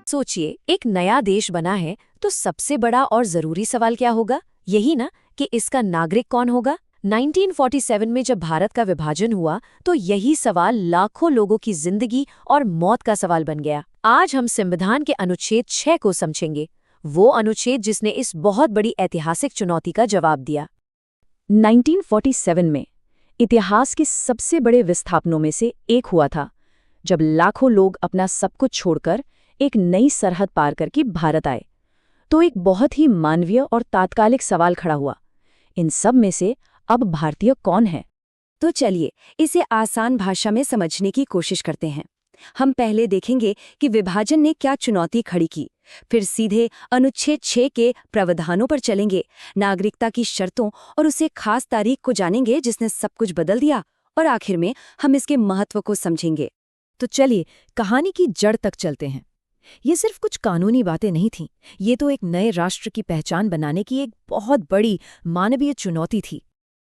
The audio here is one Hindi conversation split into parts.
सोचिए, एक नया देश बना है तो सबसे बड़ा और जरूरी सवाल क्या होगा? यही ना कि इसका नागरिक कौन होगा। 1947 में जब भारत का विभाजन हुआ तो यही सवाल लाखों लोगों की जिंदगी और मौत का सवाल बन गया। आज हम संविधान के अनुच्छेद 6 को समझेंगे, वो अनुच्छेद जिसने इस बहुत बड़ी ऐतिहासिक चुनौती का जवाब दिया। 1947 में इतिहास के सबसे बड़े विस्थापनों में से एक हुआ था, जब लाखों लोग अपना सब कुछ छोड़कर एक नई सरहद पार करके भारत आए। तो एक बहुत ही मानवीय और तात्कालिक सवाल खड़ा हुआ, इन सब में से अब भारतीय कौन है? तो चलिए इसे आसान भाषा में समझने की कोशिश करते हैं। हम पहले देखेंगे कि विभाजन ने क्या चुनौती खड़ी की, फिर सीधे अनुच्छेद 6 के प्रावधानों पर चलेंगे, नागरिकता की शर्तों और उसे खास तारीख को जानेंगे जिसने सब कुछ बदल दिया, और आखिर में हम इसके महत्व को समझेंगे। तो चलिए कहानी की जड़ तक चलते हैं। ये सिर्फ कुछ कानूनी बातें नहीं थीं, ये तो एक नए राष्ट्र की पहचान बनाने की एक बहुत बड़ी मानवीय चुनौती थी।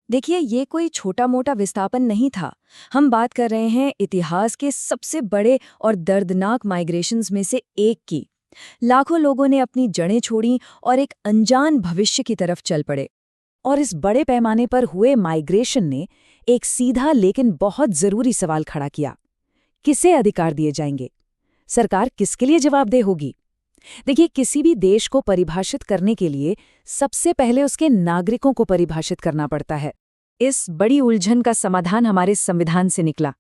देखिए, ये कोई छोटा मोटा विस्थापन नहीं था। हम बात कर रहे हैं इतिहास के सबसे बड़े और दर्दनाक माइग्रेशंस में से एक की। लाखों लोगों ने अपनी जड़ें छोड़ी और एक अनजान भविष्य की तरफ चल पड़े। और इस बड़े पैमाने पर हुए माइग्रेशन ने एक सीधा लेकिन बहुत जरूरी सवाल खड़ा किया, किसे अधिकार दिए जाएंगे? सरकार किसके लिए जवाबदेह होगी? देखिए, किसी भी देश को परिभाषित करने के लिए सबसे पहले उसके नागरिकों को परिभाषित करना पड़ता है। इस बड़ी उलझन का समाधान हमारे संविधान से निकला।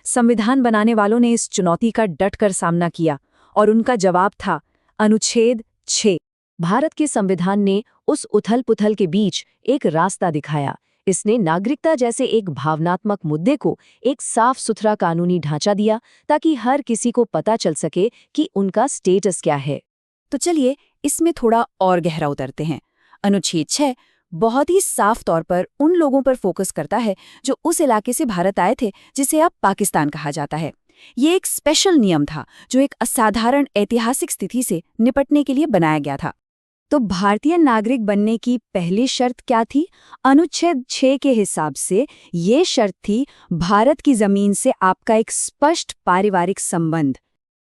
संविधान बनाने वालों ने इस चुनौती का डटकर सामना किया और उनका जवाब था अनुच्छेद 6। भारत के संविधान ने उस उथल-पुथल के बीच एक रास्ता दिखाया। इसने नागरिकता जैसे एक भावनात्मक मुद्दे को एक साफ सुथरा कानूनी ढांचा दिया, ताकि हर किसी को पता चल सके कि उनका स्टेटस क्या है। तो चलिए इसमें थोड़ा और गहरा उतरते हैं। अनुच्छेद 6 बहुत ही साफ तौर पर उन लोगों पर फोकस करता है जो उस इलाके से भारत आए थे जिसे अब पाकिस्तान कहा जाता है। ये एक स्पेशल नियम था जो एक असाधारण ऐतिहासिक स्थिति से निपटने के लिए बनाया गया था। तो भारतीय नागरिक बनने की पहली शर्त क्या थी? अनुच्छेद 6 के हिसाब से ये शर्त थी भारत की जमीन से आपका एक स्पष्ट पारिवारिक संबंध।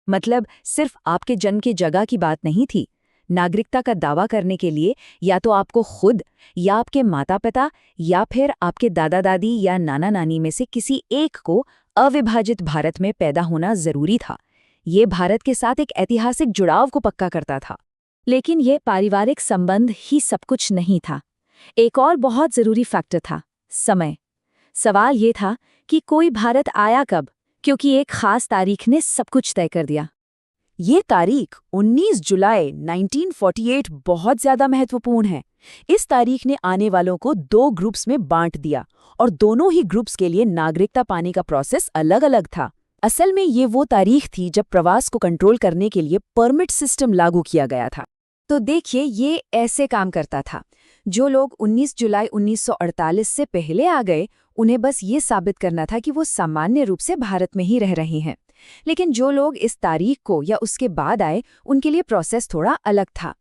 मतलब सिर्फ आपके जन्म की जगह की बात नहीं थी। नागरिकता का दावा करने के लिए या तो आपको खुद या आपके माता पिता या फिर आपके दादा दादी या नाना नानी में से किसी एक को अविभाजित भारत में पैदा होना जरूरी था। ये भारत के साथ एक ऐतिहासिक जुड़ाव को पक्का करता था। लेकिन ये पारिवारिक संबंध ही सब कुछ नहीं था। एक और बहुत जरूरी फैक्टर था, समय। सवाल ये था कि कोई भारत आया कब, क्योंकि एक खास तारीख ने सब कुछ तय कर दिया। ये तारीख 19 जुलाई 1948 बहुत ज्यादा महत्वपूर्ण है। इस तारीख ने आने वालों को 2 ग्रुप्स में बांट दिया और दोनों ही ग्रुप्स के लिए नागरिकता पाने का प्रोसेस अलग-अलग था। असल में ये वो तारीख थी जब प्रवास को कंट्रोल करने के लिए परमिट सिस्टम लागू किया गया था। तो देखिए, ये ऐसे काम करता था। जो लोग 19 जुलाई 1948 से पहले आ गए, उन्हें बस ये साबित करना था कि वो सामान्य रूप से भारत में ही रह रहे हैं। लेकिन जो लोग इस तारीख को या उसके बाद आए, उनके लिए प्रोसेस थोड़ा अलग था।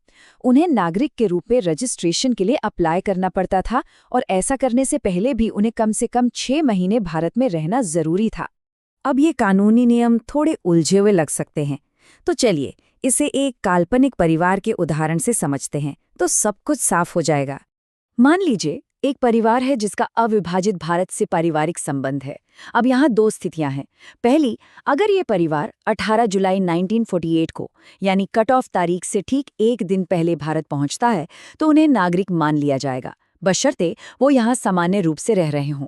उन्हें नागरिक के रूप में रजिस्ट्रेशन के लिए अप्लाई करना पड़ता था, और ऐसा करने से पहले भी उन्हें कम से कम 6 महीने भारत में रहना जरूरी था। अब ये कानूनी नियम थोड़े उलझे हुए लग सकते हैं, तो चलिए इसे एक काल्पनिक परिवार के उदाहरण से समझते हैं, तो सब कुछ साफ हो जाएगा। मान लीजिए एक परिवार है जिसका अविभाजित भारत से पारिवारिक संबंध है। अब यहाँ 2 स्थितियां हैं। पहली, अगर ये परिवार 18 जुलाई 1948 को, यानी कट ऑफ तारीख से ठीक 1 दिन पहले भारत पहुंचता है, तो उन्हें नागरिक मान लिया जाएगा, बशर्ते वो यहाँ सामान्य रूप से रह रहे हों।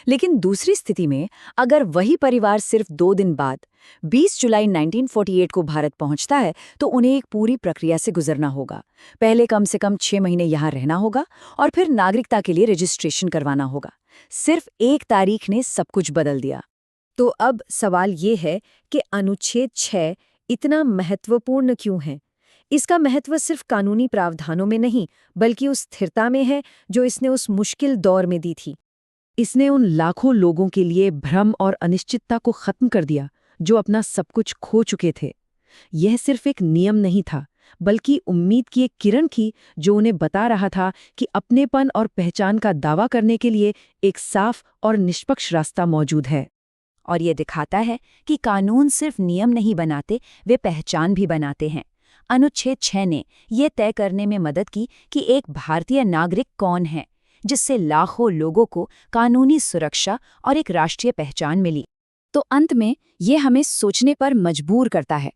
लेकिन दूसरी स्थिति में, अगर वही परिवार सिर्फ 2 दिन बाद 20 जुलाई 1948 को भारत पहुंचता है, तो उन्हें एक पूरी प्रक्रिया से गुजरना होगा। पहले कम से कम 6 महीने यहाँ रहना होगा और फिर नागरिकता के लिए रजिस्ट्रेशन करवाना होगा। सिर्फ एक तारीख ने सब कुछ बदल दिया। तो अब सवाल ये है कि अनुच्छेद 6 इतना महत्वपूर्ण क्यों है? इसका महत्व सिर्फ कानूनी प्रावधानों में नहीं, बल्कि उस स्थिरता में है जो इसने उस मुश्किल दौर में दी थी। इसने उन लाखों लोगों के लिए भ्रम और अनिश्चितता को खत्म कर दिया जो अपना सब कुछ खो चुके थे। यह सिर्फ एक नियम नहीं था, बल्कि उम्मीद की एक किरण थी जो उन्हें बता रहा था कि अपनेपन और पहचान का दावा करने के लिए एक साफ और निष्पक्ष रास्ता मौजूद है। और ये दिखाता है कि कानून सिर्फ नियम नहीं बनाते, वे पहचान भी बनाते हैं। अनुच्छेद 6 ने ये तय करने में मदद की कि एक भारतीय नागरिक कौन है, जिससे लाखों लोगों को कानूनी सुरक्षा और एक राष्ट्रीय पहचान मिली। तो अंत में ये हमें सोचने पर मजबूर करता है।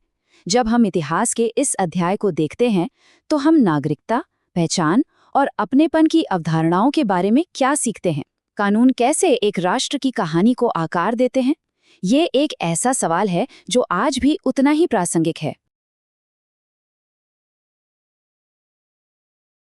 जब हम इतिहास के इस अध्याय को देखते हैं तो हम नागरिकता, पहचान और अपनेपन की अवधारणाओं के बारे में क्या सीखते हैं? कानून कैसे एक राष्ट्र की कहानी को आकार देते हैं? ये एक ऐसा सवाल है जो आज भी उतना ही प्रासंगिक है।